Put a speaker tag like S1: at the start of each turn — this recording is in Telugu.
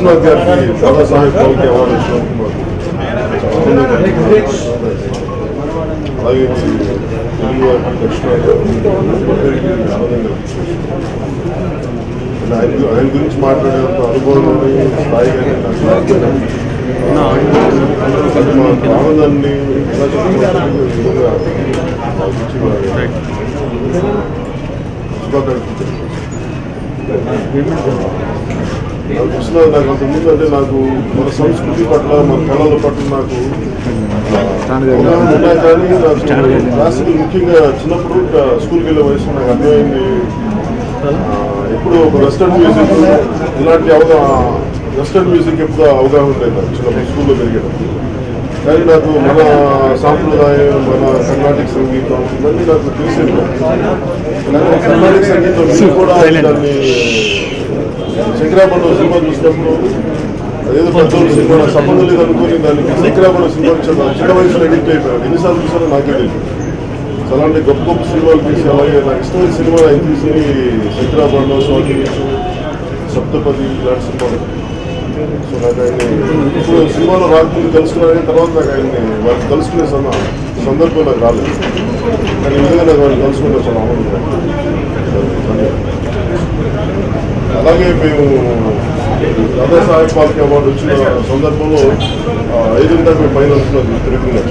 S1: విశ్వనాథ్ గారికి దాదాసాహెబ్ ఫాల్కే అవార్డు వచ్చినందుకు అలాగే తెలుగు వారికి దక్షిణ ఆయన గురించి మాట్లాడేంత అనుభవం స్థాయి ఆనందాన్ని ఎలా విశ్వనాథ్ నాకు అంతకుముందు అంటే నాకు మన సంస్కృతి పట్ల మన కళల పట్ల నాకు ఉన్నాయి, కానీ నాకు క్లాసికల్ ముఖ్యంగా చిన్నప్పుడు స్కూల్కి వెళ్ళే వయసు నాకు అర్థమైంది. ఎప్పుడు ఒక వెస్టర్న్ మ్యూజిక్ ఇలాంటి వెస్టర్న్ మ్యూజిక్ ఎప్పుడు అవగాహన లేదు చిన్నప్పుడు స్కూల్లో పెరిగేటప్పుడు. కానీ నాకు మన సాంప్రదాయం మన కర్ణాటక సంగీతం ఇవన్నీ నాకు తెలిసేది. కర్ణాటక సంగీతం కూడా దాన్ని శంకరాభరణం సినిమా చూసినప్పుడు అదేదో పెద్దోళ్ళు సినిమా నాకు సంబంధం లేదు అనుకుని దానికి శంకరాభరణం సినిమా చిన్న వయసులో ఎడిక్ట్ అయిపోయాడు. ఎన్నిసార్లు చూసానో నాకే తెలియదు. అలాంటి గొప్ప గొప్ప సినిమాలు తీసి అలాగే నాకు ఇష్టమైన సినిమా ఆయన తీసి శంకరాభరణం, స్వాతి, సప్తపది ఇలాంటి సినిమాలు. సో నాకు ఆయన ఇప్పుడు సినిమాలో రాకుండా తెలుసుకున్నాను. తర్వాత నాకు ఆయన్ని వాళ్ళు తెలుసుకునే సందర్భం నాకు రాలేదు. కానీ నిజంగా నాకు వాళ్ళు తెలుసుకుంటే చాలా ఆనందంగా. అలాగే మేము దాదాసాహెబ్ ఫాల్కే అవార్డు వచ్చిన సందర్భంలో 5 మేము పైన వస్తున్నాం తిరుగుతున్నాం.